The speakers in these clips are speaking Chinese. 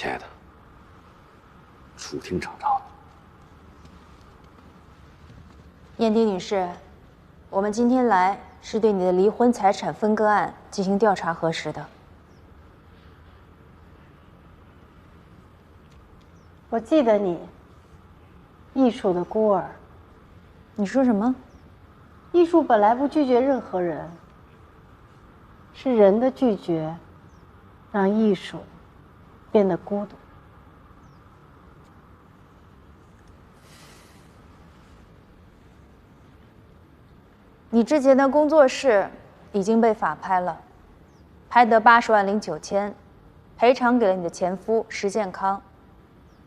亲爱的，楚厅长找你。燕迪女士，我们今天来是对你的离婚财产分割案进行调查核实的。我记得你，艺术的孤儿。你说什么？艺术本来不拒绝任何人，是人的拒绝，让艺术变得孤独。你之前的工作室已经被法拍了，拍得80万零9千，赔偿给了你的前夫石建康，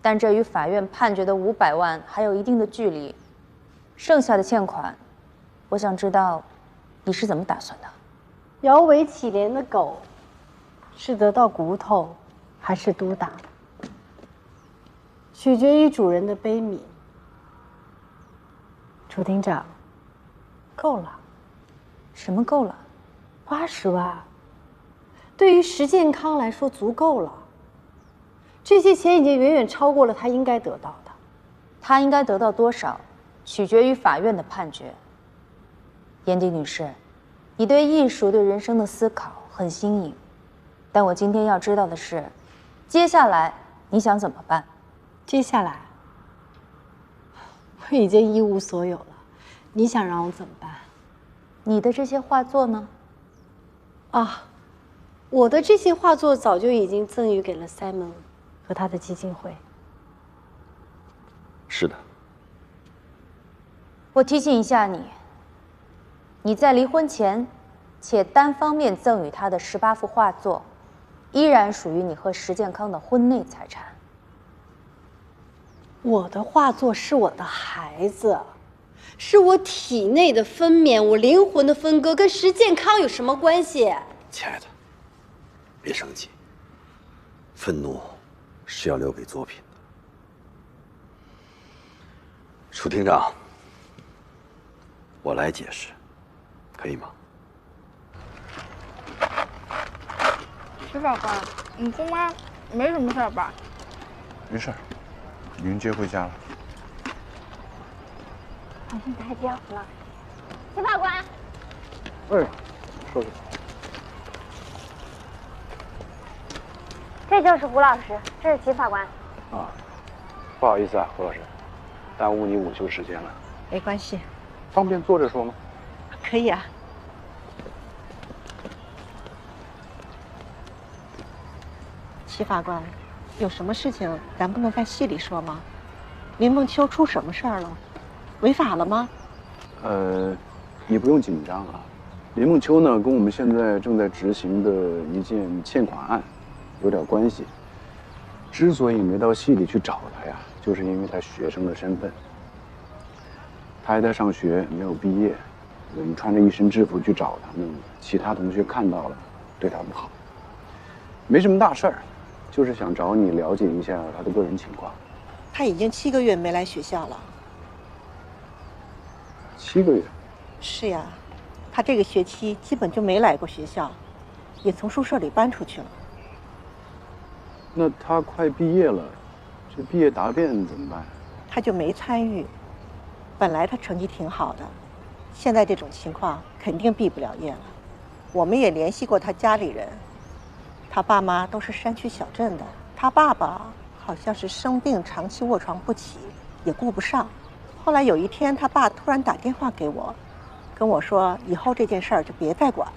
但这与法院判决的500万还有一定的距离。剩下的欠款，我想知道你是怎么打算的？摇尾乞怜的狗，是得到骨头，还是毒打？取决于主人的悲悯。楚厅长，够了。什么够了？80万，对于石建康来说足够了。这些钱已经远远超过了他应该得到的。他应该得到多少，取决于法院的判决。燕迪女士，你对艺术、对人生的思考很新颖，但我今天要知道的是，接下来你想怎么办？接下来，我已经一无所有了，你想让我怎么办？你的这些画作呢？啊，我的这些画作早就已经赠予给了 Simon 和他的基金会。是的。我提醒一下你，你在离婚前且单方面赠与他的18幅画作，依然属于你和石建康的婚内财产。我的画作是我的孩子，是我体内的分娩，我灵魂的分割，跟石建康有什么关系？亲爱的，别生气，愤怒是要留给作品的。楚厅长，我来解释，可以吗？石法官，你姑妈没什么事儿吧？没事儿，已经接回家了。好像太掉了。石法官，哎，说说。这就是胡老师，这是齐法官。啊，不好意思啊，胡老师，耽误你午休时间了。没关系，方便坐着说吗？可以啊。齐法官，有什么事情咱不能在戏里说吗？林梦秋出什么事儿了？违法了吗？你不用紧张啊。林梦秋呢，跟我们现在正在执行的一件欠款案有点关系。之所以没到戏里去找他呀，就是因为他学生的身份。他还在上学，没有毕业。我们穿着一身制服去找他们，其他同学看到了，对他不好。没什么大事儿，就是想找你了解一下他的个人情况。他已经7个月没来学校了。7个月？是呀，他这个学期基本就没来过学校，也从宿舍里搬出去了。那他快毕业了，这毕业答辩怎么办？他就没参与。本来他成绩挺好的，现在这种情况肯定毕不了业了。我们也联系过他家里人，他爸妈都是山区小镇的，他爸爸好像是生病长期卧床不起，也顾不上。后来有一天，他爸突然打电话给我，跟我说以后这件事儿就别再管了。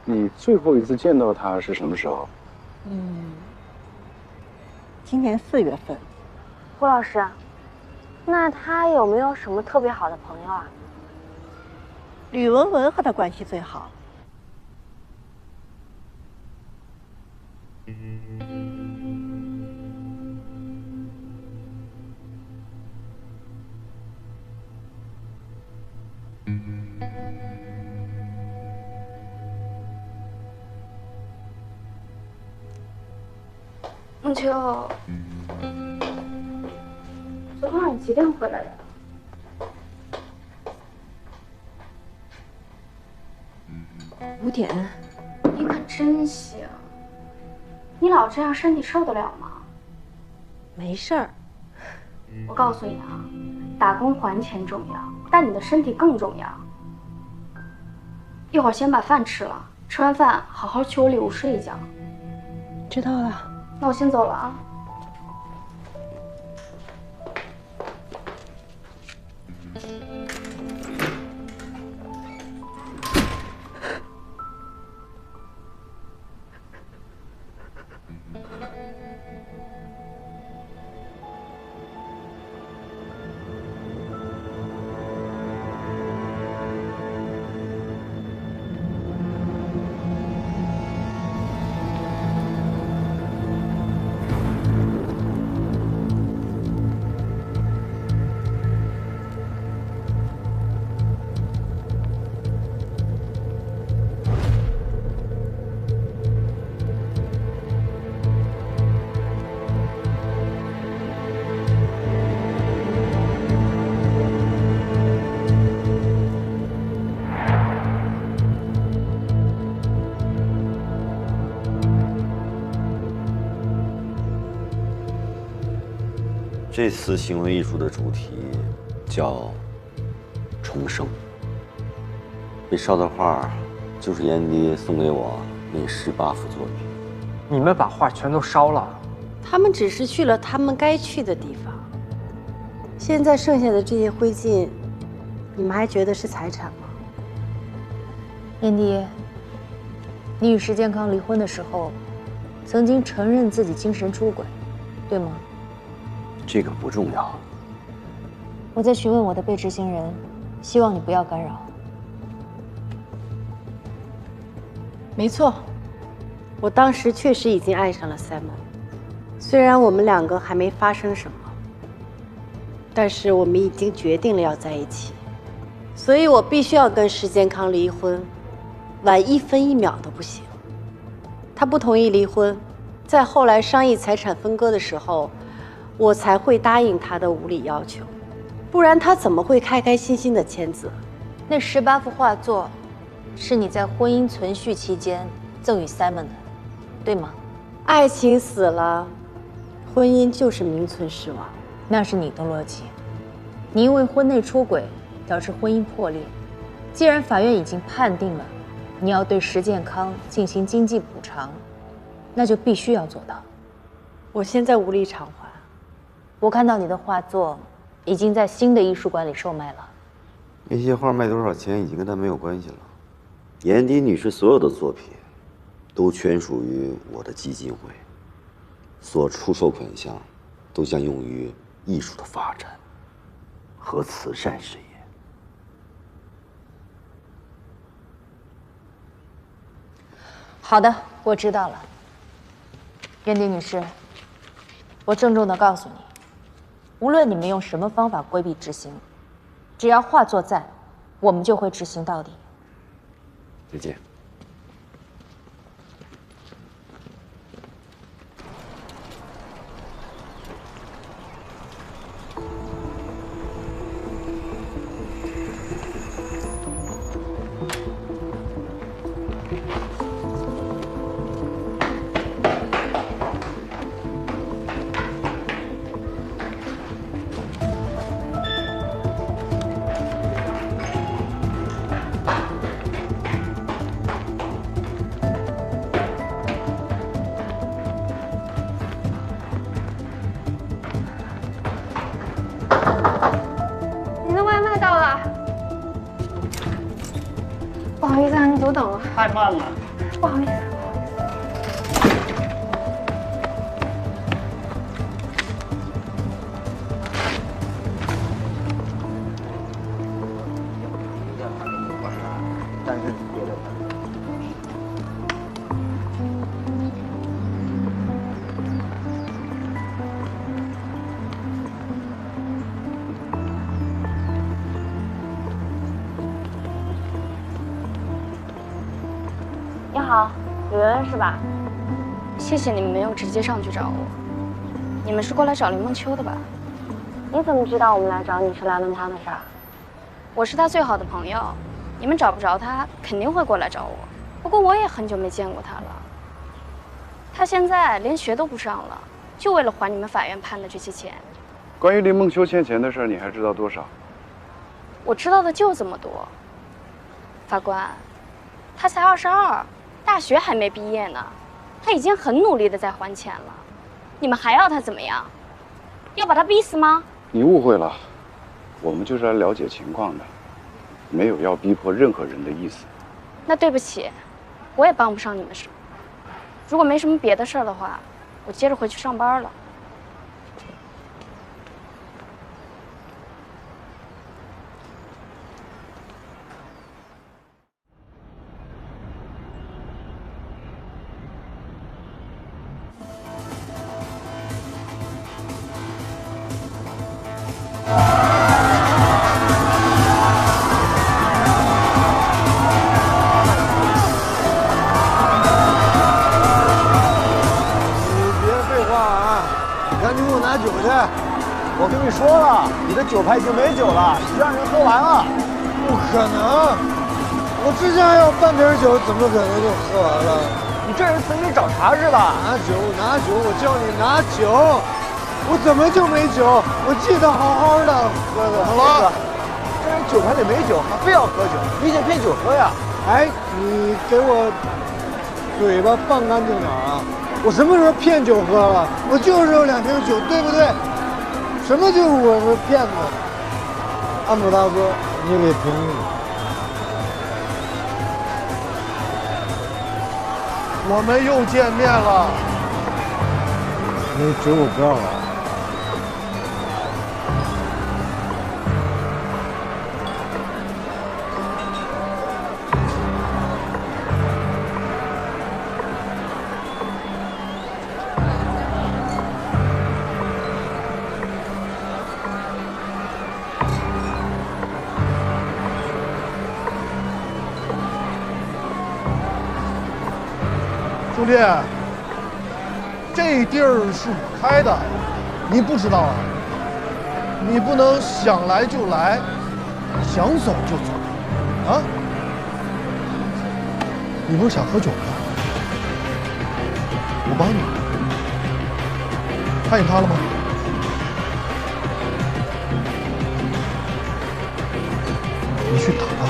你最后一次见到他是什么时候？今年4月份。胡老师，那他有没有什么特别好的朋友啊？吕文文和他关系最好。梦秋，昨晚你几点回来的？5点。你可真行。你老这样，身体受得了吗？没事儿。我告诉你啊，打工还钱重要，但你的身体更重要。一会儿先把饭吃了，吃完饭好好去我里屋睡一觉。知道了。那我先走了啊。这次行为艺术的主题叫重生。被烧的画就是燕爹送给我那18幅作品。你们把画全都烧了？他们只是去了他们该去的地方。现在剩下的这些灰烬，你们还觉得是财产吗？燕爹，你与石健康离婚的时候，曾经承认自己精神出轨，对吗？这个不重要。我在询问我的被执行人，希望你不要干扰。没错，我当时确实已经爱上了 Simon， 虽然我们两个还没发生什么，但是我们已经决定了要在一起，所以我必须要跟石健康离婚，晚1分1秒都不行。他不同意离婚，在后来商议财产分割的时候，我才会答应他的无理要求，不然他怎么会开开心心的签字？那18幅画作，是你在婚姻存续期间赠与 Simon 的，对吗？爱情死了，婚姻就是名存实亡。那是你的逻辑。你因为婚内出轨导致婚姻破裂，既然法院已经判定了你要对石健康进行经济补偿，那就必须要做到。我现在无力偿还。我看到你的画作已经在新的艺术馆里售卖了。那些画卖多少钱已经跟他没有关系了。严迪女士所有的作品都全属于我的基金会，所出售款项都将用于艺术的发展和慈善事业。好的，我知道了。燕迪女士，我郑重地告诉你，无论你们用什么方法规避执行，只要画作在，我们就会执行到底。再见。您的外卖到了，不好意思让您久等了。太慢了。不好意思。但是别的。你好，吕恩是吧？谢谢你们没有直接上去找我。你们是过来找林梦秋的吧？你怎么知道我们来找你是来问他的事儿？我是他最好的朋友，你们找不着他，肯定会过来找我。不过我也很久没见过他了，他现在连学都不上了，就为了还你们法院判的这些钱。关于林梦秋欠钱的事，你还知道多少？我知道的就这么多。法官，他才22，大学还没毕业呢，他已经很努力的在还钱了，你们还要他怎么样？要把他逼死吗？你误会了，我们就是来了解情况的，没有要逼迫任何人的意思。那对不起，我也帮不上你们什么。如果没什么别的事儿的话，我接着回去上班了。我跟你说了，你的酒牌已经没酒了，让人喝完了。不可能！我之前还有半瓶酒，怎么可能就喝完了？你这人嘴里找茬是吧？拿酒，拿酒！我叫你拿酒，我怎么就没酒？我记得好好的喝的。好了，这人酒牌里没酒，还非要喝酒，你得骗酒喝呀！哎，你给我嘴巴放干净点啊！我什么时候骗酒喝了？我就是有2瓶酒，对不对？什么就是我是骗子？安普大哥，你给评评。我们又见面了。那酒我不要了。兄弟，这地儿是我开的，你不知道啊？你不能想来就来，想走就走，啊？你不是想喝酒吗？我帮你，看见他了吗？你去打他，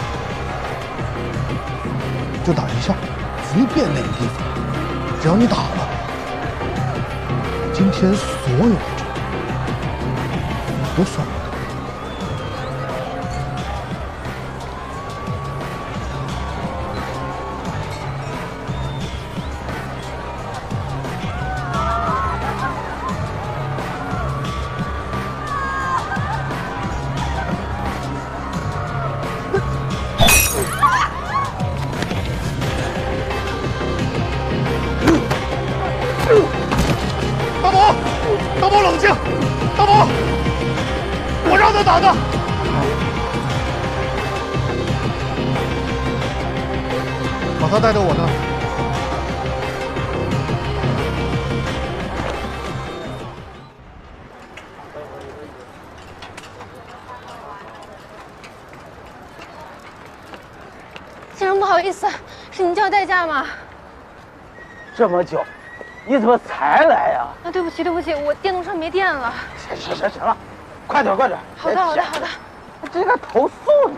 就打一下，随便哪个地方。只要你打了，今天所有的酒都算我的。大宝冷静，大宝，我让他打的。把他带到我那。先生，不好意思，是您叫代驾吗？这么久，你怎么才来呀？啊，对不起，对不起，我电动车没电了。行了，快点，快点。好的，好的，好的。我这该投诉你。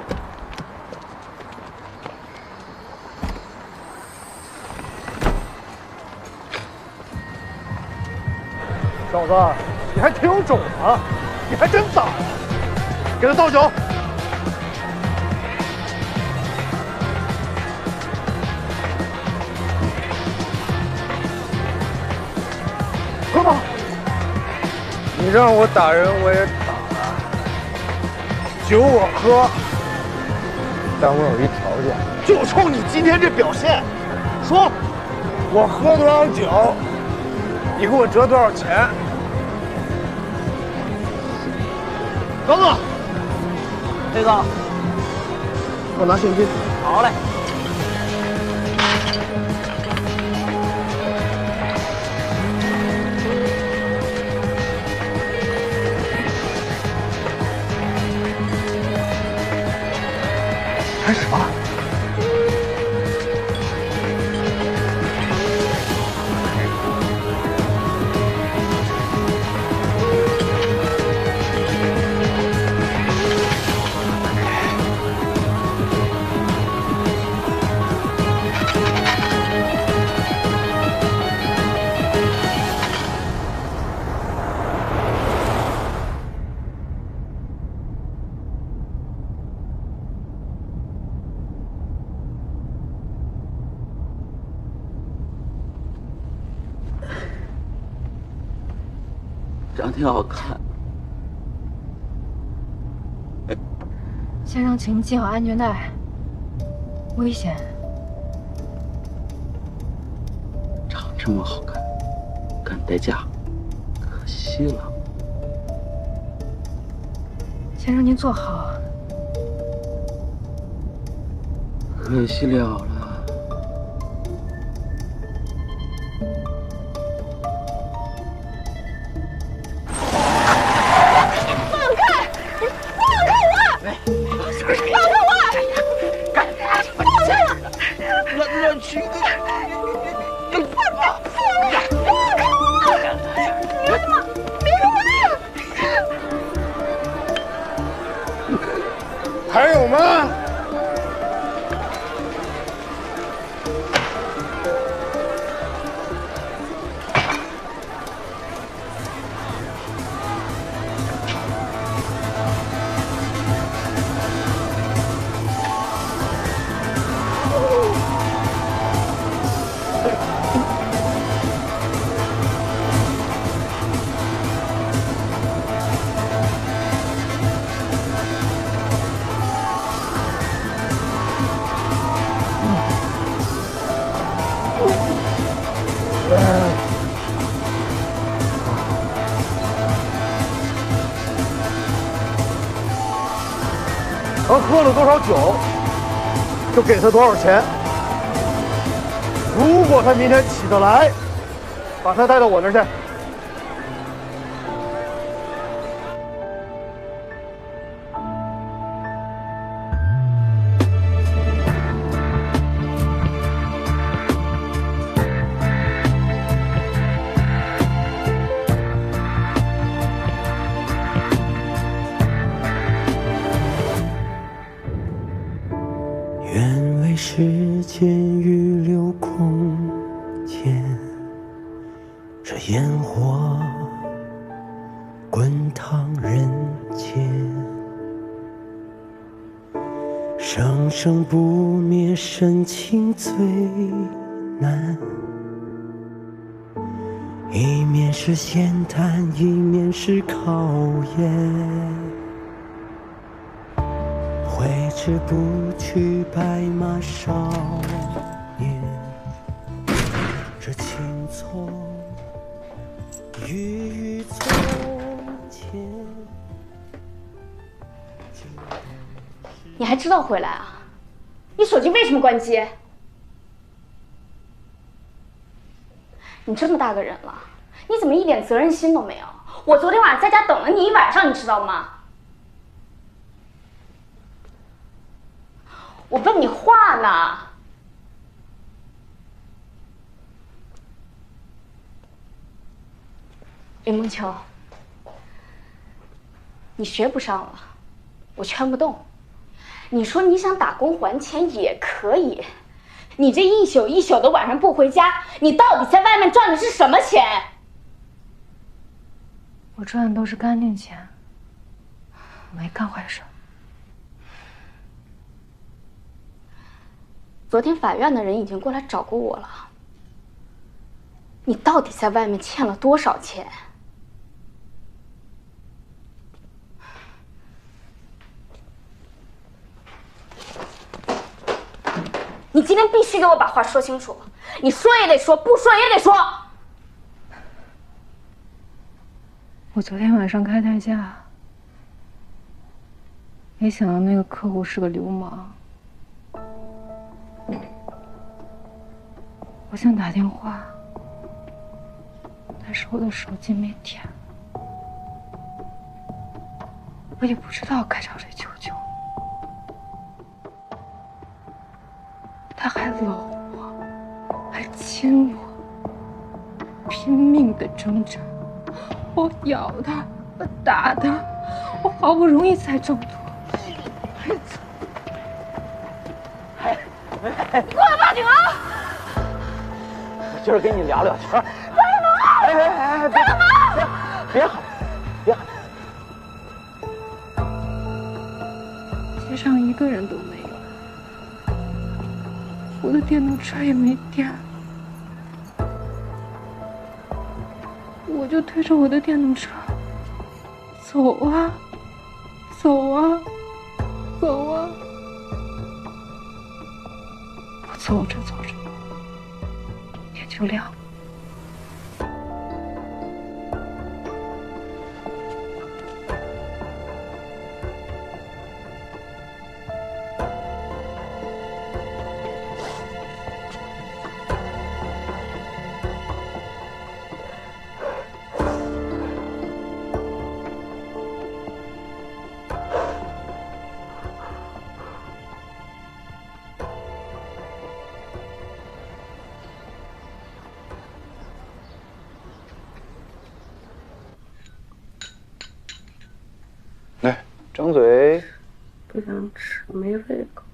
小子，你还挺有种啊！你还真打呀！给他倒酒。喝吧。你让我打人，我也打了。酒我喝，但我有一条件，就冲你今天这表现，说，我喝多少酒，你给我折多少钱。高子，那个，给我拿现金。好嘞。开始吧。挺好看。先生，请系好安全带，危险。长这么好看，敢代驾，可惜了。先生，您坐好。可惜了了。还有吗？他喝了多少酒，就给他多少钱。如果他明天起得来，把他带到我那儿去。愿为时间预留空间，这烟火滚烫人间，生生不灭，深情最难。一面是闲谈，一面是考验。挥之不去，白马少年，这青葱郁郁从前。你还知道回来啊？你手机为什么关机？你这么大个人了，你怎么一点责任心都没有？我昨天晚上在家等了你一晚上，你知道吗？我问你话呢。林梦秋，你学不上了，我劝不动。你说你想打工还钱也可以，你这一宿一宿的晚上不回家，你到底在外面赚的是什么钱？我赚的都是干净钱，没干坏事。昨天法院的人已经过来找过我了。你到底在外面欠了多少钱？你今天必须给我把话说清楚，你说也得说，不说也得说。我昨天晚上开代驾，没想到那个客户是个流氓。我想打电话，但是我的手机没电，我也不知道该找谁求救。他还搂我，还亲我，拼命的挣扎，我咬他，我打他，我好不容易才挣脱。你过来报警啊！今儿跟你聊聊天。干什么？哎，干什么？别喊，别喊！街上一个人都没有，我的电动车也没电，我就推着我的电动车走啊，走啊，走啊！我走着走着，天就亮了。来，张嘴。不想吃，没胃口。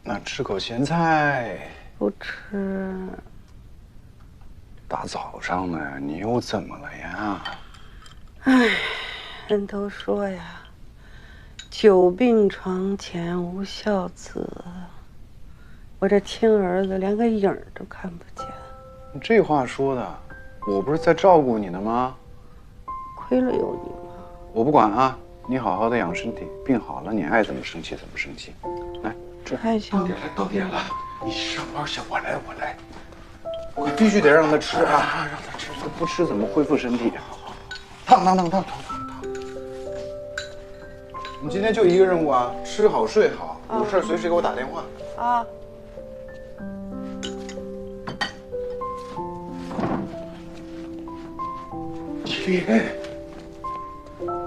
那吃口咸菜。不吃。大早上的，你又怎么了呀？唉，人都说呀，久病床前无孝子。我这亲儿子连个影儿都看不见。你这话说的，我不是在照顾你呢吗？亏了有你吗？我不管啊，你好好的养身体，病好了你爱怎么生气怎么生气。来，吃。太想了，到点了，你上班去，我来。我必须得让他吃啊！让他吃，他不吃怎么恢复身体？烫！你今天就一个任务啊，吃好睡好，有事随时给我打电话啊。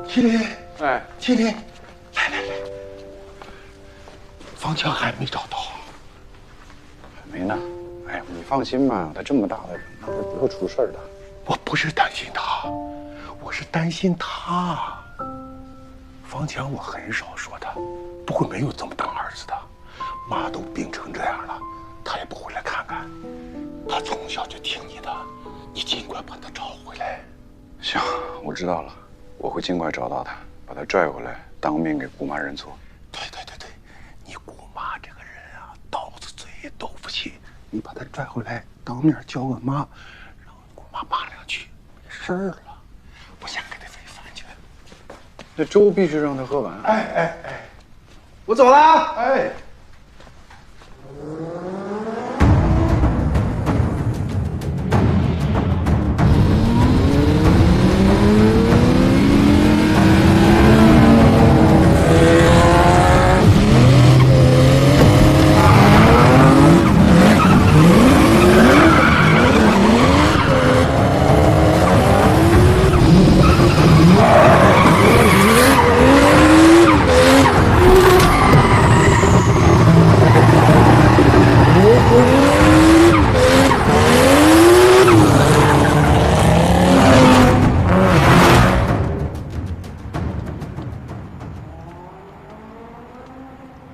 麒麟，哎，麒麟，来，方强还没找到，还没呢。哎，你放心吧，他这么大的人，他不会出事儿的。我不是担心他，我是担心他。方强，我很少说他，不会没有这么当儿子的。妈都病成这样了，他也不回来看看。他从小就听你的，你尽快把他找回来。行，我知道了，我会尽快找到他，把他拽回来，当面给姑妈认错。对，你姑妈这个人啊，刀子嘴豆腐心，你把他拽回来，当面叫个妈，让姑妈骂两句，没事儿了。不想给他费饭去。这粥必须让他喝完。哎，我走了。哎。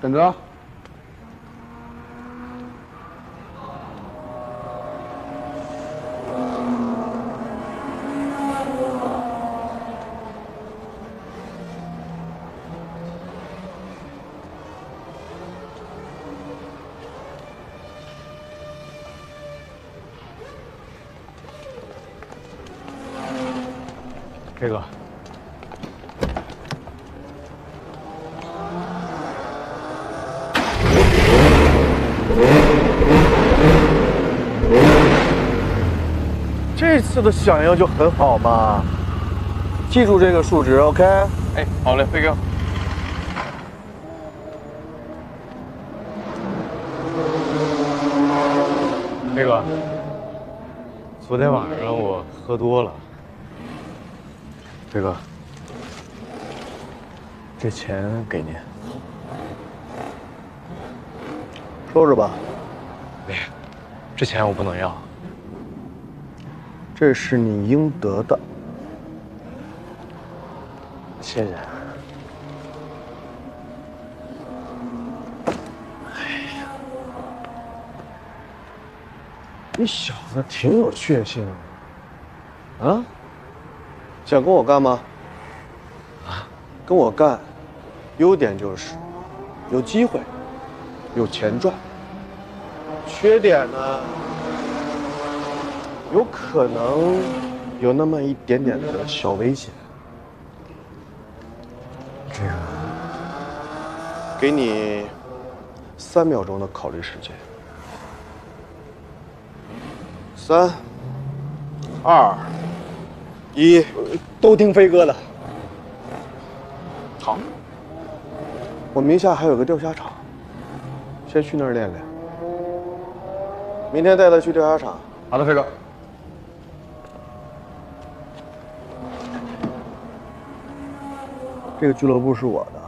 沈哲，K哥。这次的响应就很好嘛，记住这个数值 ，OK？ 哎，好嘞，飞哥。飞哥，昨天晚上我喝多了。飞哥，这钱给您，收着吧。别，这钱我不能要。这是你应得的，谢谢。你小子挺有血性的，啊？想跟我干吗？啊？跟我干，优点就是有机会，有钱赚。缺点呢，有可能有那么一点点的小危险。这个，给你3秒钟的考虑时间。3、2、1，都听飞哥的。好，我名下还有个钓虾场，先去那儿练练。明天带他去钓虾场。好的，飞哥。这个俱乐部是我的，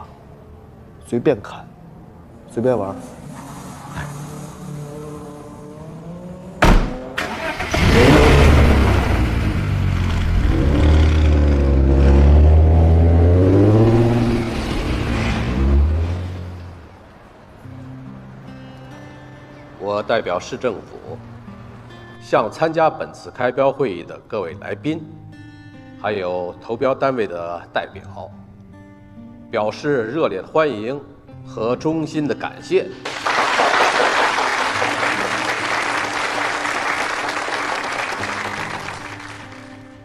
随便看，随便玩。我代表市政府，向参加本次开标会议的各位来宾，还有投标单位的代表，表示热烈的欢迎和衷心的感谢。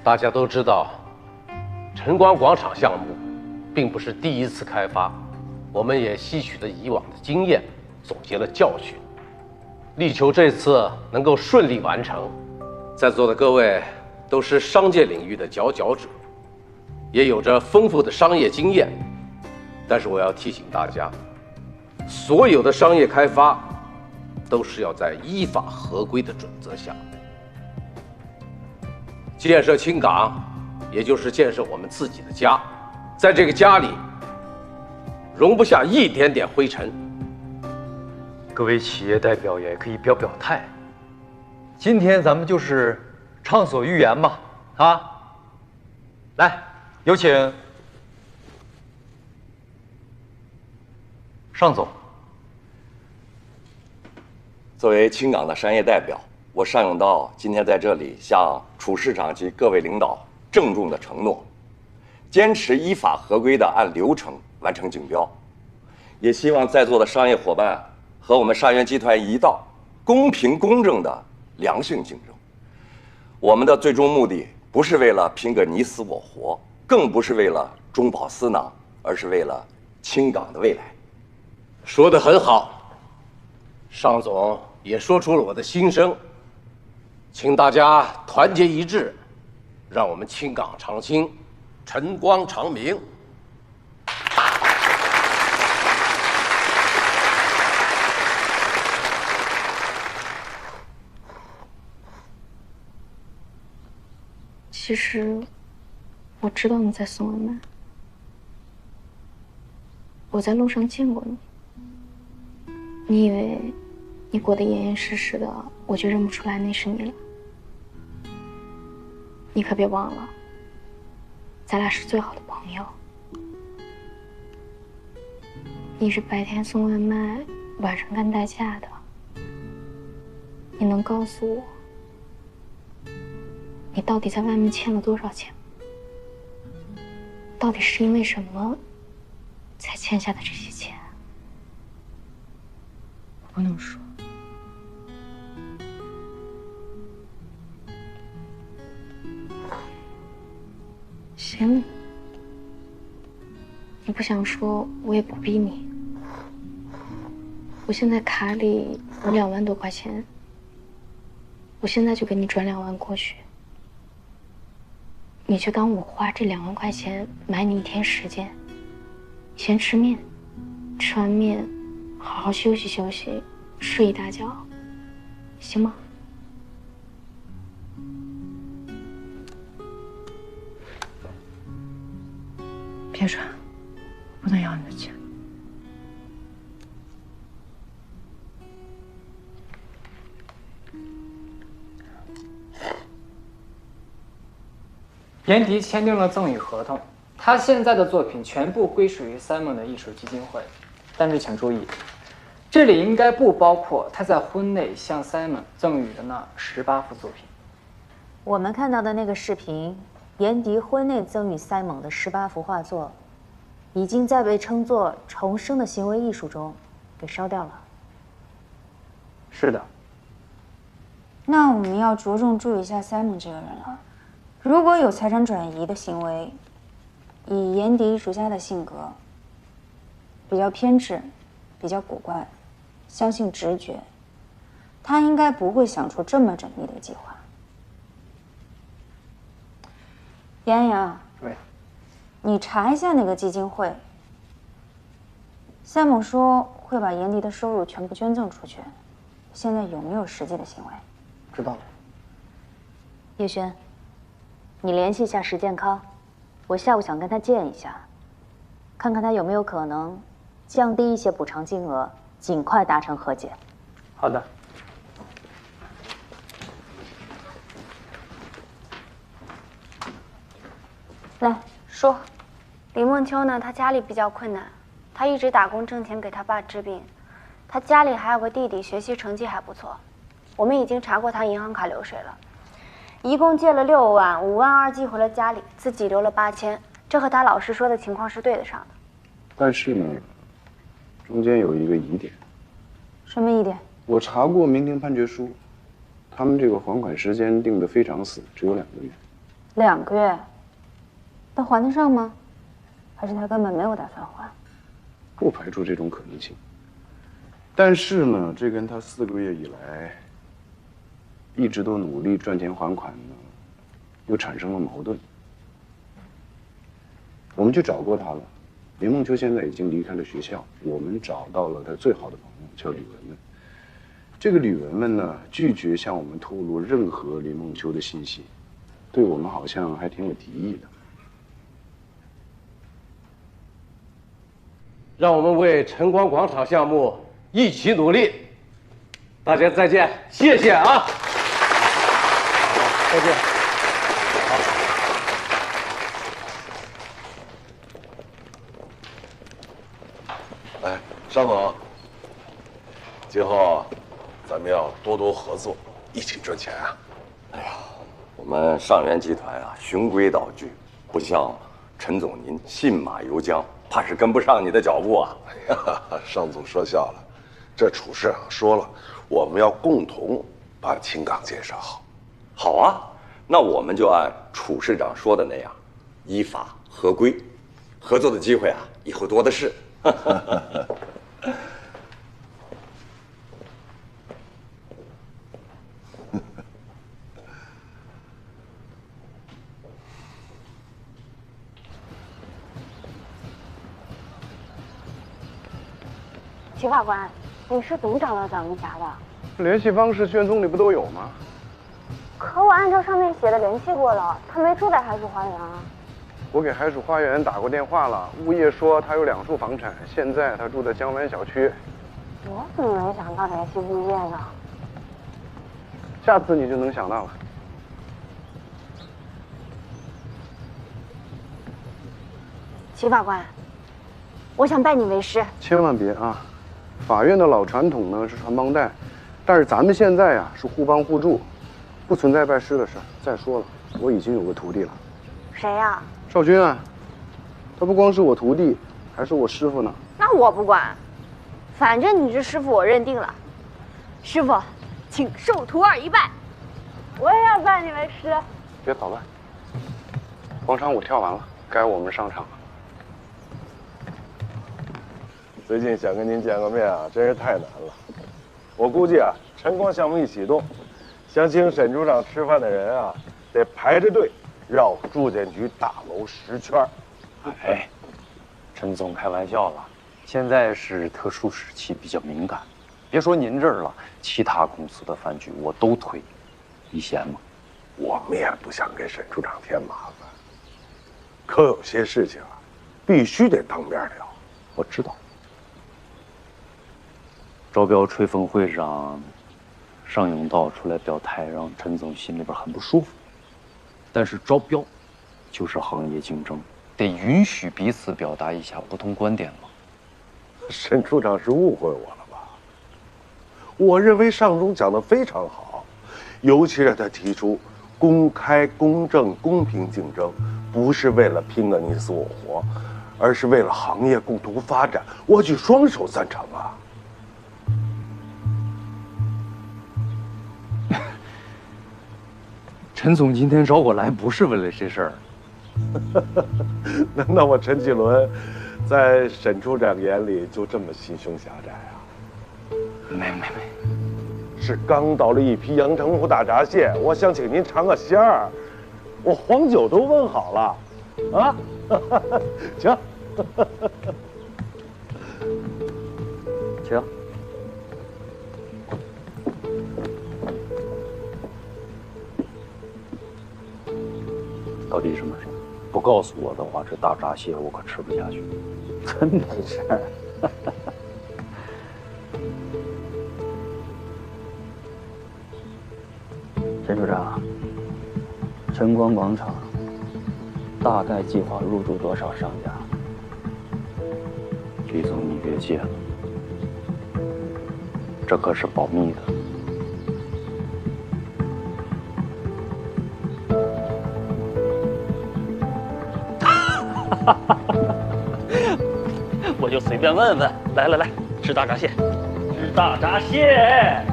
大家都知道，晨光广场项目并不是第一次开发，我们也吸取了以往的经验，总结了教训，力求这次能够顺利完成。在座的各位都是商界领域的佼佼者，也有着丰富的商业经验。但是我要提醒大家，所有的商业开发都是要在依法合规的准则下。建设青港，也就是建设我们自己的家，在这个家里，容不下一点点灰尘。各位企业代表也可以表表态。今天咱们就是畅所欲言嘛，啊！来，有请尚总。作为青港的商业代表，我尚永道今天在这里向楚市长及各位领导郑重的承诺，坚持依法合规的按流程完成竞标，也希望在座的商业伙伴和我们上元集团一道，公平公正的良性竞争。我们的最终目的不是为了拼个你死我活，更不是为了中饱私囊，而是为了青港的未来。说得很好，尚总也说出了我的心声，请大家团结一致，让我们青港长青，晨光长明。其实，我知道你在送外卖，我在路上见过你。你以为你过得严严实实的，我就认不出来那是你了？你可别忘了，咱俩是最好的朋友。你是白天送外卖，晚上干代驾的。你能告诉我，你到底在外面欠了多少钱？到底是因为什么才欠下的这些钱？我不能说。行，你不想说，我也不逼你。我现在卡里有2万多块钱，我现在就给你转2万过去。你就当我花这2万块钱买你1天时间，先吃面，吃完面好好休息休息，睡一大觉，行吗？别说，不能要你的钱。严迪签订了赠与合同，他现在的作品全部归属于 Simon 的艺术基金会，但是请注意，这里应该不包括他在婚内向 Simon 赠予的那18幅作品。我们看到的那个视频，严迪婚内赠予Simon的18幅画作，已经在被称作重生的行为艺术中给烧掉了。是的，那我们要着重注意一下 Simon 这个人了。如果有财产转移的行为，以严迪艺术家的性格，比较偏执，比较古怪，相信直觉，他应该不会想出这么缜密的计划。严阳，喂，你查一下那个基金会。Simon 说会把严迪的收入全部捐赠出去，现在有没有实际的行为？知道了。叶轩，你联系一下石健康，我下午想跟他见一下，看看他有没有可能降低一些补偿金额，尽快达成和解。好的。来说，李梦秋呢？她家里比较困难，她一直打工挣钱给她爸治病。她家里还有个弟弟，学习成绩还不错。我们已经查过他银行卡流水了，一共借了6万，5万2寄回了家里，自己留了8000，这和他老师说的情况是对得上的。但是呢，中间有一个疑点。什么疑点？我查过明庭判决书，他们这个还款时间定得非常死，只有2个月。2个月？他还得上吗？还是他根本没有打算还？不排除这种可能性。但是呢，这跟他4个月以来一直都努力赚钱还款呢，又产生了矛盾。我们去找过他了，林梦秋现在已经离开了学校，我们找到了他最好的朋友，叫吕文文。这个吕文文呢，拒绝向我们透露任何林梦秋的信息，对我们好像还挺有敌意的。让我们为晨光广场项目一起努力。大家再见，谢谢啊！再见。哎，尚总，今后咱们要多多合作，一起赚钱啊！哎呀，我们上元集团啊，循规蹈矩，不像陈总您信马由缰，怕是跟不上你的脚步啊。尚总说笑了，这处事啊说了，我们要共同把青港建设好。好啊，那我们就按楚市长说的那样，依法合规，合作的机会啊，以后多的是。齐法官，你是怎么找到蒋云霞的？联系方式卷宗里不都有吗？可我按照上面写的联系过了，他没住在海曙花园啊。我给海曙花园打过电话了，物业说他有2处房产，现在他住在江湾小区。我怎么没想到联系物业呢？下次你就能想到了。齐法官，我想拜你为师。千万别啊！法院的老传统呢是传帮带，但是咱们现在呀是互帮互助，不存在拜师的事。再说了，我已经有个徒弟了。谁呀？少军啊，他不光是我徒弟，还是我师傅呢。那我不管，反正你是师傅，我认定了。师傅，请授徒儿一拜。我也要拜你为师。别捣乱，广场舞跳完了，该我们上场了。最近想跟您见个面啊，真是太难了。我估计啊，晨光项目一启动，想请沈处长吃饭的人啊，得排着队绕住建局大楼10圈。哎，陈总开玩笑了，现在是特殊时期，比较敏感。别说您这儿了，其他公司的饭局我都推，你闲吗？我们也不想给沈处长添麻烦，可有些事情啊，必须得当面聊。我知道。招标吹风会上，尚永道出来表态，让陈总心里边很不舒服。但是招标就是行业竞争，得允许彼此表达一下不同观点嘛。沈处长是误会我了吧？我认为尚总讲得非常好，尤其是他提出公开、公正、公平竞争，不是为了拼个你死我活，而是为了行业共同发展。我举双手赞成啊！陈总今天找我来不是为了这事儿。难道我陈继伦在沈处长眼里就这么心胸狭窄啊？没，是刚到了一批阳澄湖大闸蟹，我想请您尝个鲜儿。我黄酒都温好了，啊，请，请。到底什么事？不告诉我的话，这大闸蟹我可吃不下去。真没事儿。陈处长，晨光广场大概计划入驻多少商家？李总，你别介了，这可是保密的。我就随便问问。来，吃大闸蟹，吃大闸蟹。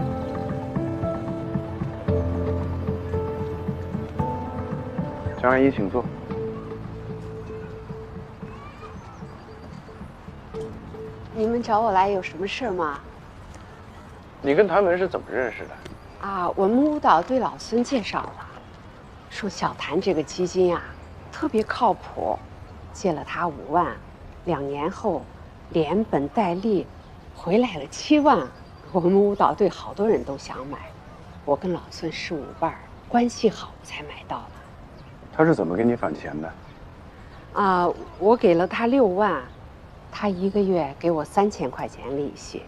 江阿姨，请坐。你们找我来有什么事吗？你跟谭文是怎么认识的？啊，我们舞蹈队老孙介绍了，说小谭这个基金啊，特别靠谱，借了他5万，2年后连本带利回来了7万。我们舞蹈队好多人都想买，我跟老孙是舞伴，关系好才买到的。他是怎么给你返钱的？啊，我给了他6万，他1个月给我3000块钱利息，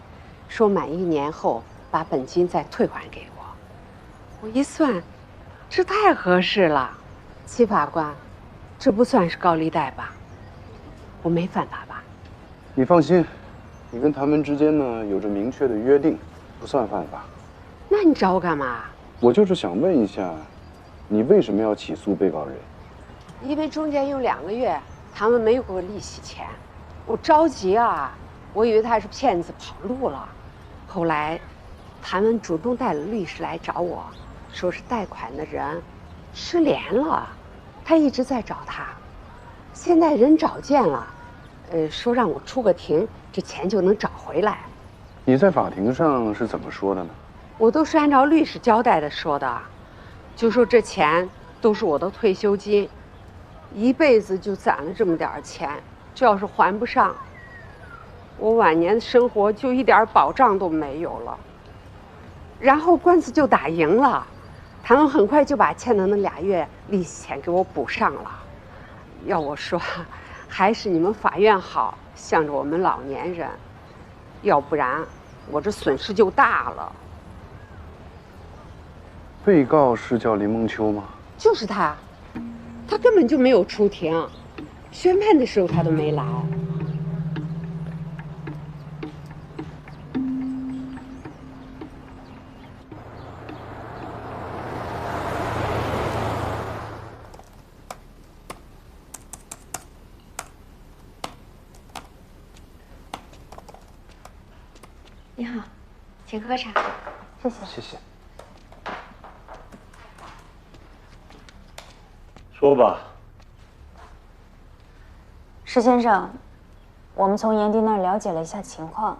说满1年后把本金再退还给我。我一算，这太合适了。戚法官，这不算是高利贷吧？我没犯法吧？你放心，你跟谭文之间呢有着明确的约定，不算犯法。那你找我干嘛？我就是想问一下，你为什么要起诉被告人？因为中间有2个月，谭文没有给我利息钱，我着急啊，我以为他是骗子跑路了。后来，谭文主动带了律师来找我，说是贷款的人失联了，他一直在找他，现在人找见了，说让我出个庭，这钱就能找回来。你在法庭上是怎么说的呢？我都是按照律师交代的说的，就说这钱都是我的退休金，一辈子就攒了这么点钱，这要是还不上，我晚年的生活就一点保障都没有了。然后官司就打赢了，谭文很快就把欠的那2月利息钱给我补上了。要我说，还是你们法院好，向着我们老年人，要不然我这损失就大了。被告是叫林梦秋吗？就是他，他根本就没有出庭，宣判的时候他都没来。你好，请喝茶。谢谢。谢谢。说吧。石先生，我们从严迪那儿了解了一下情况，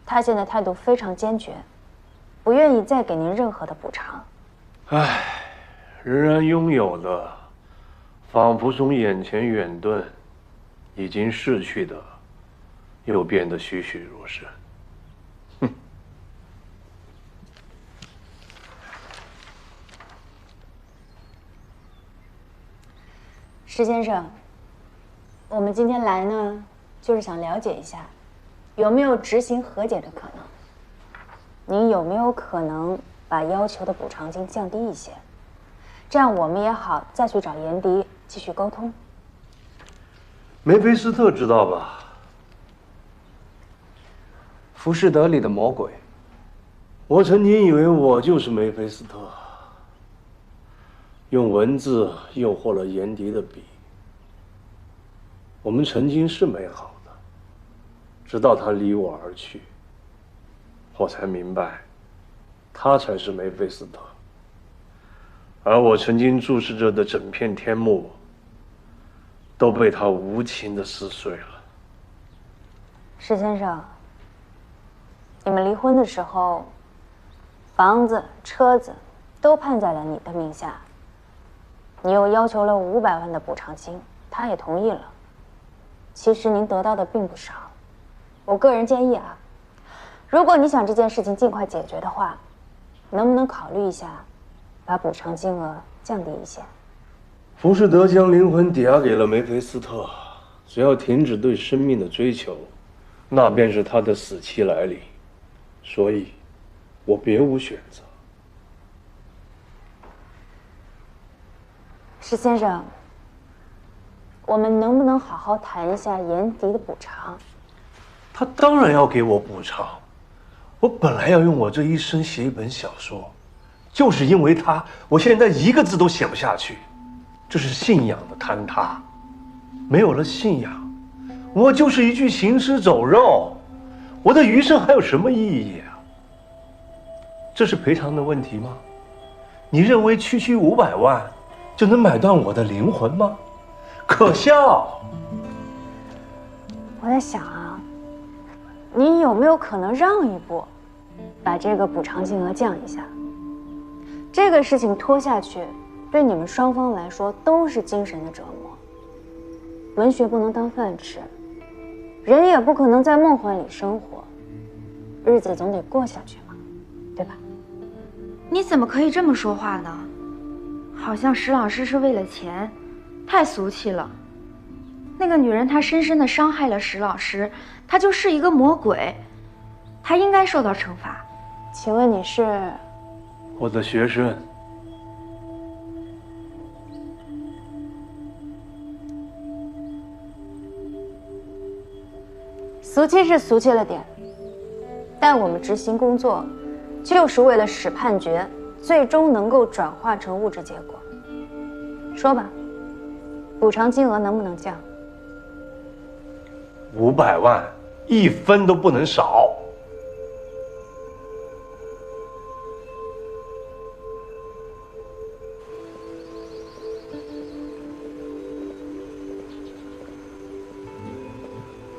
他现在态度非常坚决，不愿意再给您任何的补偿。唉，人然拥有的，仿佛从眼前远遁，已经逝去的，又变得栩栩如生。石先生，我们今天来呢，就是想了解一下，有没有执行和解的可能？您有没有可能把要求的补偿金降低一些？这样我们也好再去找严迪继续沟通。梅菲斯特知道吧？浮士德里的魔鬼。我曾经以为我就是梅菲斯特。用文字诱惑了严迪的笔。我们曾经是美好的，直到他离我而去，我才明白，他才是梅菲斯特，而我曾经注视着的整片天幕，都被他无情的撕碎了。石先生，你们离婚的时候，房子、车子都判在了你的名下，你又要求了500万的补偿金，他也同意了。其实您得到的并不少。我个人建议啊，如果你想这件事情尽快解决的话，能不能考虑一下，把补偿金额降低一些？浮士德将灵魂抵押给了梅菲斯特，只要停止对生命的追求，那便是他的死期来临。所以，我别无选择。石先生，我们能不能好好谈一下严迪的补偿？他当然要给我补偿。我本来要用我这一生写一本小说，就是因为他，我现在一个字都写不下去。这是信仰的坍塌，没有了信仰，我就是一具行尸走肉，我的余生还有什么意义啊？这是赔偿的问题吗？你认为区区500万就能买断我的灵魂吗？可笑！我在想啊，你有没有可能让一步，把这个补偿金额降一下？这个事情拖下去，对你们双方来说都是精神的折磨。文学不能当饭吃，人也不可能在梦幻里生活，日子总得过下去嘛，对吧？你怎么可以这么说话呢？好像石老师是为了钱，太俗气了。那个女人她深深的伤害了石老师，她就是一个魔鬼，她应该受到惩罚。请问你是？我的学生。俗气是俗气了点，但我们执行工作，就是为了使判决最终能够转化成物质结果。说吧，补偿金额能不能降？500万，1分都不能少。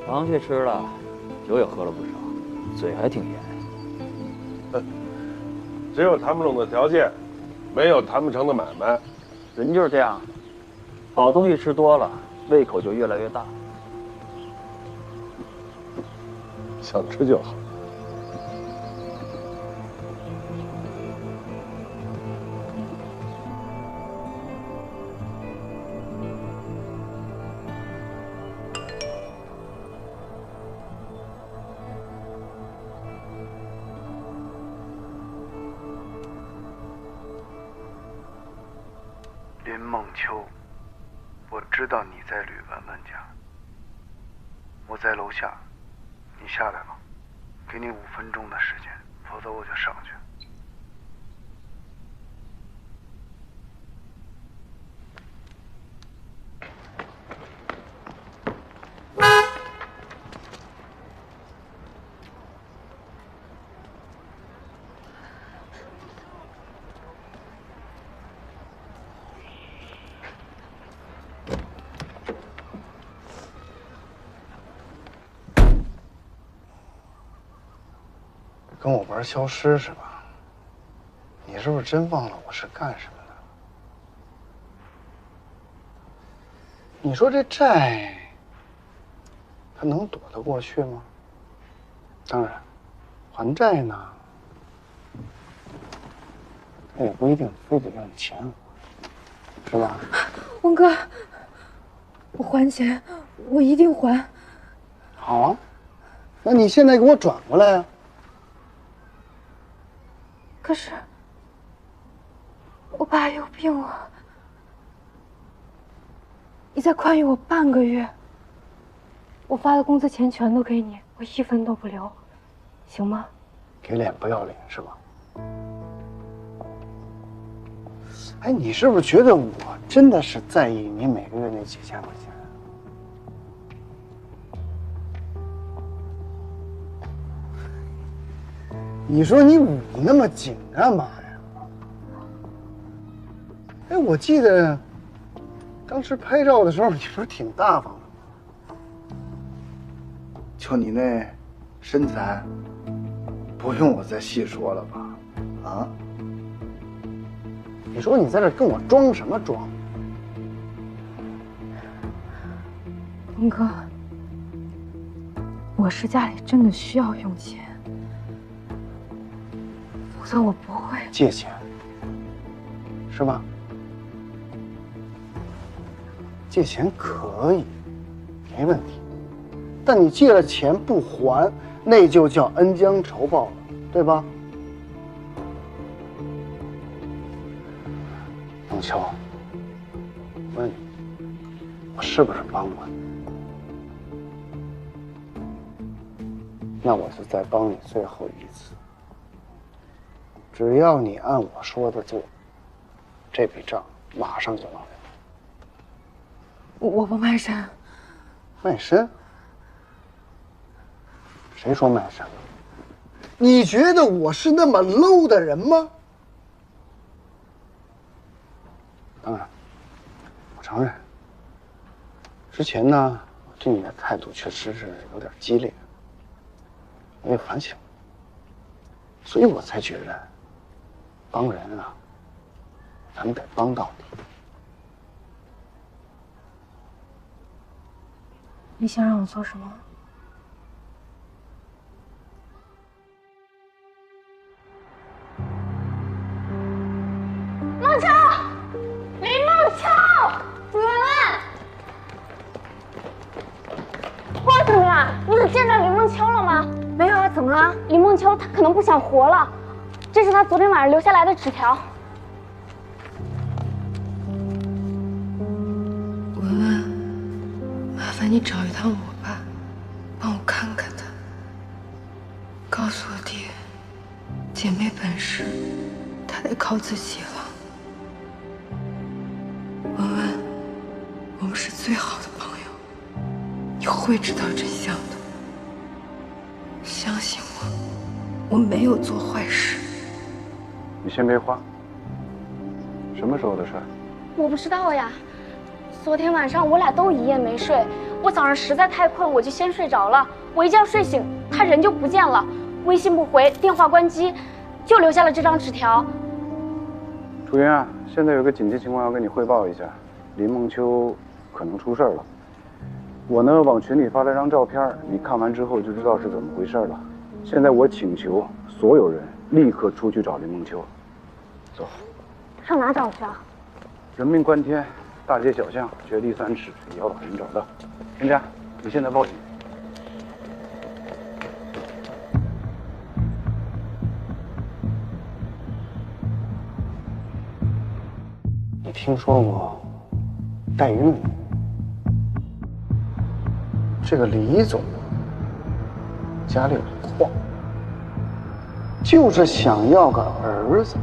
螃蟹吃了，酒也喝了不少，嘴还挺严。只有谈不拢的条件，没有谈不成的买卖。人就是这样，好东西吃多了，胃口就越来越大。想吃就好。林梦秋，我知道你在吕文文家，我在楼下，你下来吧，给你5分钟的时间，否则我就上去。跟我玩消失是吧？你是不是真忘了我是干什么的？你说这债，他能躲得过去吗？当然，还债呢，他也不一定非得要你钱，是吧？文哥，我还钱，我一定还。好啊，那你现在给我转过来呀。可是，我爸有病了，你再宽裕我半个月，我发的工资钱全都给你，我1分都不留，行吗？给脸不要脸是吧？哎，你是不是觉得我真的是在意你每个月那几千块钱？你说你捂那么紧干嘛呀？哎，我记得当时拍照的时候，你不是挺大方的吗？就你那身材，不用我再细说了吧？啊？你说你在这跟我装什么装？峰哥，我是家里真的需要用钱，否则我不会借钱，是吧？借钱可以，没问题，但你借了钱不还，那就叫恩将仇报了，对吧？孟秋，问你，我是不是帮过你？那我就再帮你最后一次。只要你按我说的做，这笔账马上就能了。我不卖身。卖身？谁说卖身了？你觉得我是那么 low 的人吗？当然，我承认，之前呢，我对你的态度确实是有点激烈，我也反省，所以我才觉得，帮人啊，咱们得帮到底。你想让我做什么？孟秋，林孟秋，你们，或者怎么样？你们见着林孟秋了吗？没有啊，怎么了？林孟秋她可能不想活了，这是她昨天晚上留下来的纸条。文文，麻烦你找一趟我爸，帮我看看他，告诉我爹，姐没本事，他得靠自己了。文文，我们是最好的朋友，你会知道真相的。相信我，我没有做坏事。你先别慌。什么时候的事？我不知道呀，昨天晚上我俩都一夜没睡，我早上实在太困，我就先睡着了。我一觉睡醒，他人就不见了，微信不回，电话关机，就留下了这张纸条。楚云啊，现在有个紧急情况要跟你汇报一下，林梦秋可能出事了。我呢往群里发了张照片，你看完之后就知道是怎么回事了。现在我请求所有人立刻出去找林梦秋。走。上哪找去啊？人命关天，大街小巷掘地3尺，也要把人找到。人家，你现在报警。你听说过代孕？这个李总家里有矿，就是想要个儿子。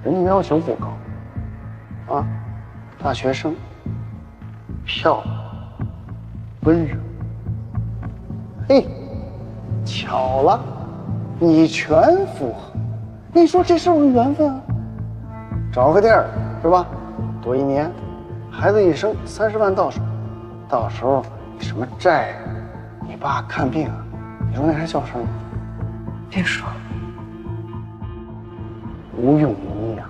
人家要求不高，啊，大学生，漂亮，温柔。嘿，巧了，你全符合。你说这是不是缘分啊？找个地儿是吧？多1年，孩子一生30万到手，到时候你什么债啊，你爸看病啊，你说那还叫事儿吗？别说，无用无养，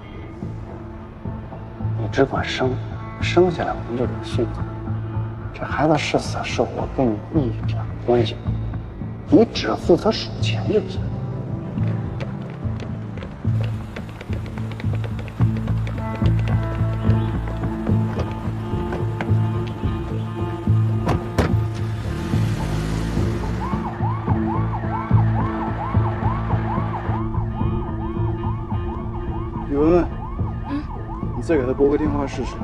你只管生，生下来我们就得送走。这孩子是死是活跟你一点关系没有，你只负责数钱就行。李文文，你再给他拨个电话试试。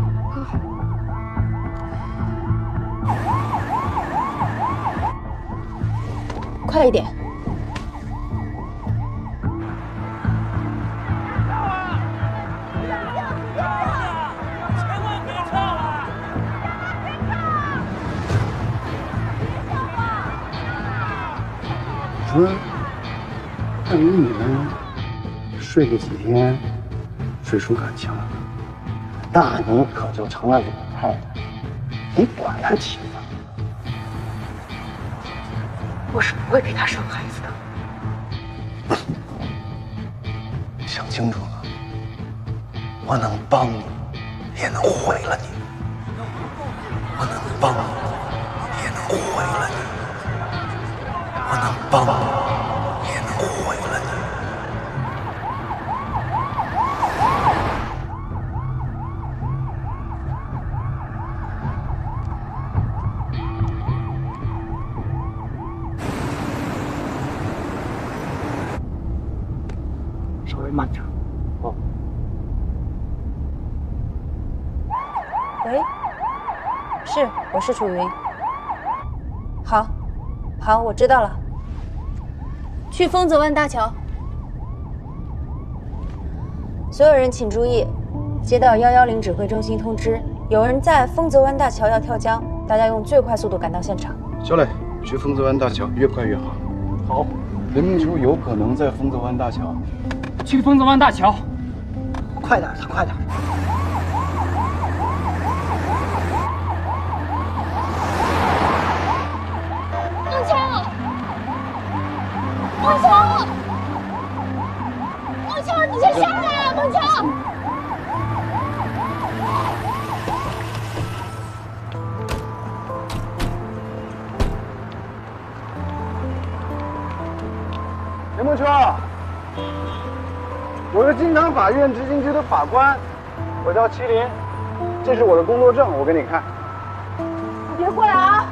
快一点！说，万一你们睡个几天，追出感情了，那你可就成了李太太，你管得起吗？我是不会给他生孩子的。你想清楚了，我能帮你，也能毁了你；我能帮你，也能毁了你；我能帮你，也能毁了你。稍微慢点。哦。喂，是，我是楚云。好，好，我知道了。去丰泽湾大桥。所有人请注意，接到110指挥中心通知，有人在丰泽湾大桥要跳江，大家用最快速度赶到现场。小磊，去丰泽湾大桥，越快越好。好。林梦秋有可能在丰泽湾大桥。去丰泽湾大桥。快点，他快点。孟秋，孟秋，孟秋，你先下来啊，孟秋。林梦秋，我是京港法院执行局的法官，我叫麒麟，这是我的工作证，我给你看。你别过来啊！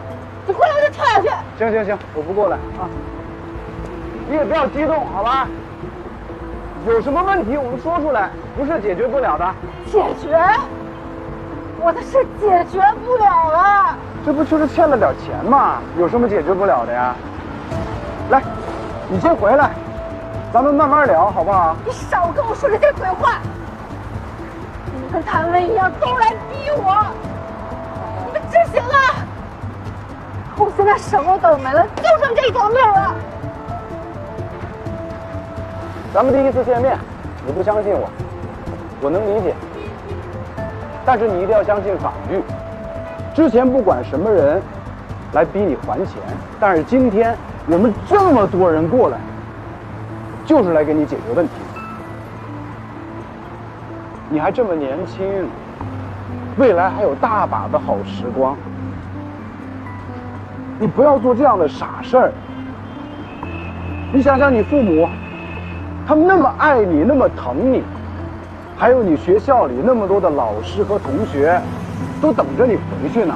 你过来我就跳下去。行行行，我不过来啊。你也不要激动，好吧？有什么问题我们说出来，不是解决不了的。解决？我的事解决不了了。这不就是欠了点钱吗？有什么解决不了的呀？来，你先回来，咱们慢慢聊，好不好？你少跟我说这些鬼话！你们跟谭文一样，都来逼我，你们执行啊！我现在什么都没了，就剩这条命了。咱们第一次见面，你不相信我，我能理解。但是你一定要相信法律。之前不管什么人来逼你还钱，但是今天我们这么多人过来，就是来给你解决问题。你还这么年轻，未来还有大把的好时光。你不要做这样的傻事儿。你想想你父母，他们那么爱你，那么疼你，还有你学校里那么多的老师和同学，都等着你回去呢。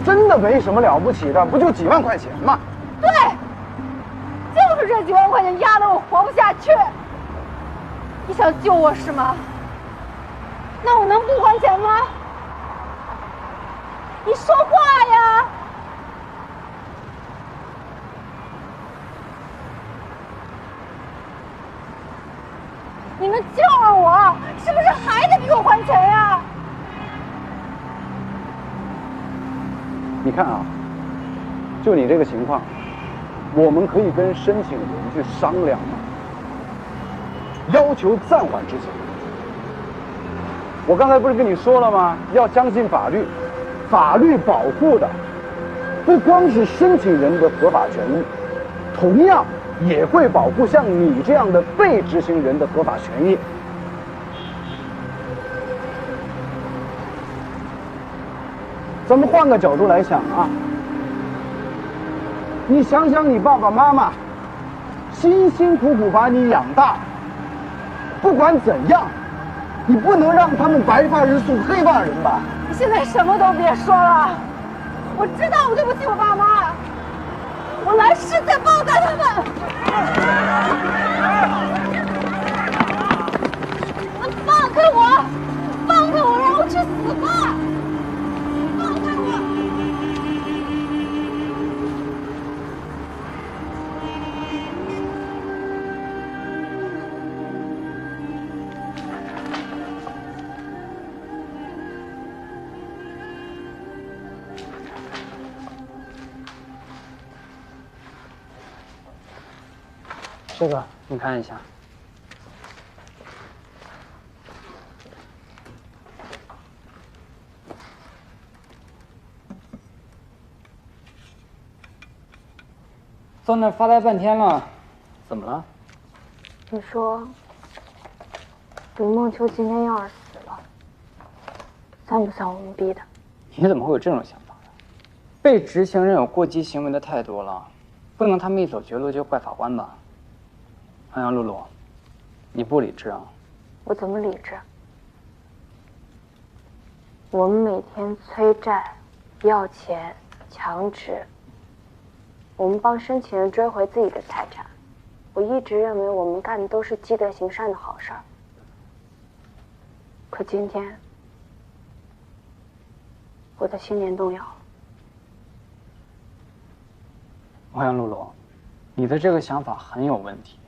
真的没什么了不起的，不就几万块钱吗？对，就是这几万块钱压得我活不下去。你想救我是吗？那我能不还钱吗？你说话呀！你们救了我，是不是还得给我还钱呀？你看啊，就你这个情况，我们可以跟申请人去商量，要求暂缓执行。我刚才不是跟你说了吗？要相信法律，法律保护的不光是申请人的合法权益，同样也会保护像你这样的被执行人的合法权益。咱们换个角度来想啊，你想想你爸爸妈妈辛辛苦苦把你养大，不管怎样，你不能让他们白发人送黑发人吧？你现在什么都别说了，我知道我对不起我爸妈，我来世再报答他们。放开我，放开我，让我去死吧！放开我！这个你看一下。坐那发呆半天了，怎么了？你说，李梦秋今天要是死了，算不算我们逼的？你怎么会有这种想法呢？被执行人有过激行为的太多了，不能他们一走绝路就怪法官吧？安阳露露，你不理智啊！我怎么理智？我们每天催债、要钱、强制，我们帮申请人追回自己的财产。我一直认为我们干的都是积德行善的好事儿。可今天，我的信念动摇了。欧阳露露，你的这个想法很有问题。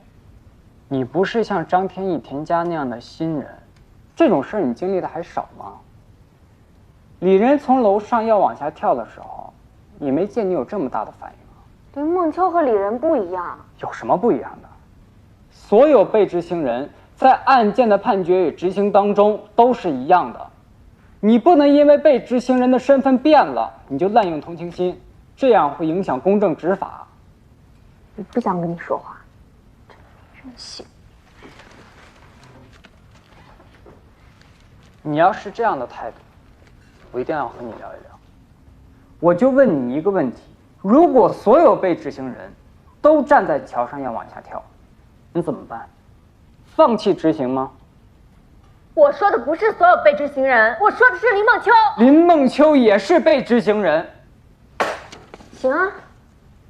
你不是像张天翼、田家那样的新人，这种事儿你经历的还少吗？李仁从楼上要往下跳的时候，你没见你有这么大的反应啊？林梦秋和李仁不一样。有什么不一样的？所有被执行人在案件的判决与执行当中都是一样的。你不能因为被执行人的身份变了，你就滥用同情心，这样会影响公正执法。我不想跟你说话，真行。你要是这样的态度，我一定要和你聊一聊。我就问你一个问题：如果所有被执行人都站在桥上要往下跳，你怎么办？放弃执行吗？我说的不是所有被执行人，我说的是林梦秋。林梦秋也是被执行人。行啊，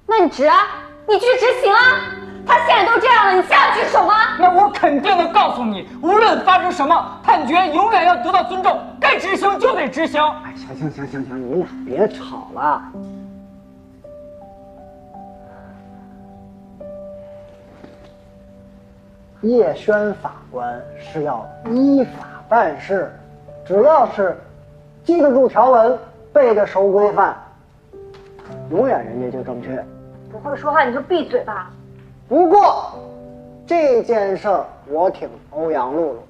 那你执啊，你去执行啊。他现在都这样了，你下得去手吗？那我肯定的告诉你，无论发生什么，判决永远要得到尊重，该执行就得执行。哎，行，你俩别吵了。叶轩法官是要依法办事，只要是记得住条文，背得熟规范，永远人家就正确。不会说话你就闭嘴吧。不过这件事儿我挺欧阳露露。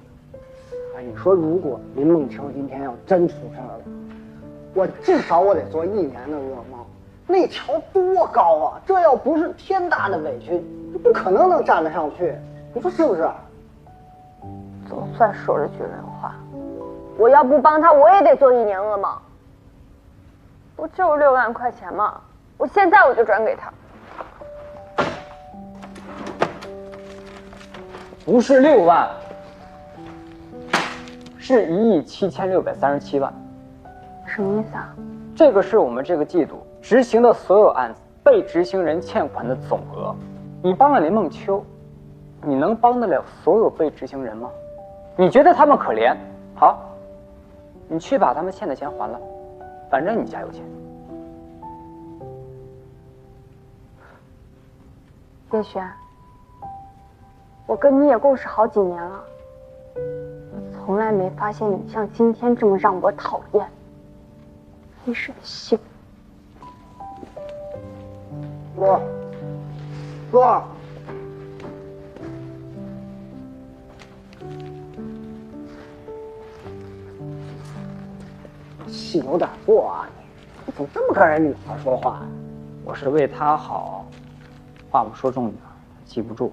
哎，你说如果林梦秋今天要真出事儿了，我至少得做1年的噩梦。那桥多高啊！这要不是天大的委屈，不可能能站得上去。你说是不是？总算说了句人话，我要不帮他，我也得做1年噩梦。不就是6万块钱吗？我现在我就转给他。不是6万，是1亿7637万。什么意思啊？这个是我们这个季度执行的所有案子被执行人欠款的总额。你帮了林梦秋，你能帮得了所有被执行人吗？你觉得他们可怜？好，你去把他们欠的钱还了，反正你家有钱。叶璇，我跟你也共事好几年了，我从来没发现你像今天这么让我讨厌。你是个性。哥，气有点过啊！你怎么这么跟人女孩说话呀？我是为她好，话不说重点，她记不住。